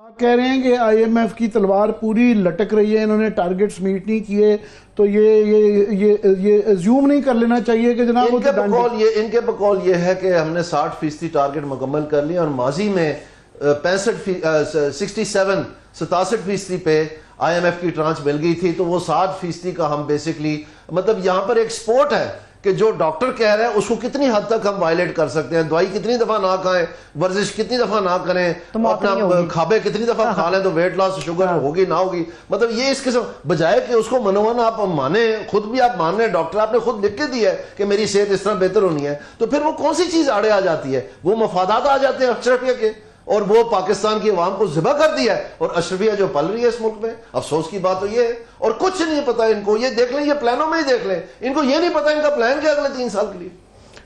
آپ کہہ رہے ہیں کہ آئی ایم ایف کی تلوار پوری لٹک رہی ہے, انہوں نے ٹارگٹس میٹ نہیں کیے, تو یہ ایزیوم نہیں کر لینا چاہیے کہ جناب ان کے بقول یہ ہے کہ ہم نے 60% ٹارگٹ مکمل کر لیا, اور ماضی میں 67% پہ آئی ایم ایف کی ٹرانچ مل گئی تھی, تو وہ 60% کا ہم بیسکلی مطلب یہاں پر ایک سپورٹ ہے کہ جو ڈاکٹر کہہ رہے ہیں اس کو کتنی حد تک ہم وائلیٹ کر سکتے ہیں, دوائی کتنی دفعہ نہ کھائیں, ورزش کتنی دفعہ نہ کریں, اپنا کھابے کتنی دفعہ کھا لیں تو ویٹ لاس شوگر ہوگی نہ ہوگی, مطلب یہ اس قسم بجائے کہ اس کو منوان آپ مانیں, خود بھی آپ مان رہے ہیں, ڈاکٹر آپ نے خود لکھ کے دیا ہے کہ میری صحت اس طرح بہتر ہونی ہے, تو پھر وہ کون سی چیز آڑے آ جاتی ہے, وہ مفادات آ جاتے ہیں اشرفیہ کے, اور وہ پاکستان کی عوام کو ذبح کر دیا ہے, اور اشرفیہ جو پل رہی ہے اس ملک میں. افسوس کی بات تو یہ ہے, اور کچھ نہیں پتا ان کو, یہ دیکھ لیں, یہ پلانوں میں ہی دیکھ لیں, ان کو یہ نہیں پتا ان کا پلان کیا اگلے 3 سال کے لیے.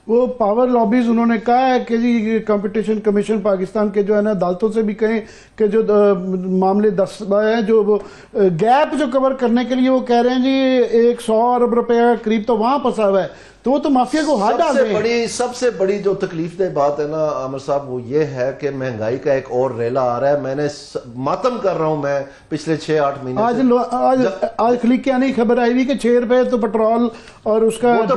وہ پاور لابیز انہوں نے کہا ہے کہ جی کمپٹیشن کمیشن پاکستان کے جو ہے نا عدالتوں سے بھی کہیں کہ جو معاملے دستہ ہیں, جو وہ گیپ جو کور کرنے کے لیے وہ کہہ رہے ہیں جی 100 ارب روپے قریب تو وہاں پھنسا ہوا ہے, تو وہ تو مافیا کو ہاتھ ڈال رہے ہیں. سب سے بڑی جو تکلیف دہ بات ہے نا عامر صاحب, وہ یہ ہے کہ مہنگائی کا ایک اور ریلا آ رہا ہے. میں نے ماتم کر رہا ہوں میں پچھلے 6-8 مہینے آج خلیقیانی خبر آئی ہوئی کہ 6 روپے تو پٹرول اور اس کا ان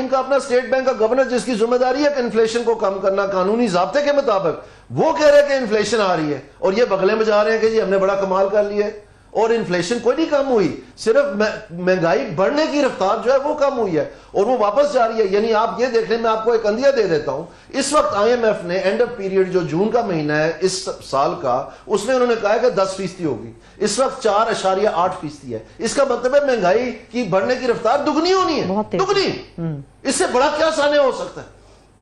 کا اپنا اسٹیٹ بینک کا گورنر جس کی ذمہ داری ہے کہ انفلیشن کو کم کرنا قانونی ضابطے کے مطابق, وہ کہہ رہے ہیں کہ انفلیشن آ رہی ہے, اور یہ بغلیں بجا رہے ہیں کہ جی ہم نے بڑا کمال کر لیا ہے, اور انفلیشن کوئی نہیں کم ہوئی, صرف مہنگائی بڑھنے کی رفتار جو ہے وہ کم ہوئی ہے, اور وہ واپس جا رہی ہے. یعنی آپ یہ دیکھ لیں, میں آپ کو ایک اندیا دے دیتا ہوں, اس وقت آئی ایم ایف نے اینڈ آف پیریڈ جو جون کا مہینہ ہے اس سال کا, اس میں انہوں نے کہا ہے کہ 10% ہوگی, اس وقت 4.8% ہے. اس کا مطلب ہے مہنگائی کی بڑھنے کی رفتار دگنی ہونی ہے, دگنی. اس سے بڑا کیا سانحہ ہو سکتا ہے؟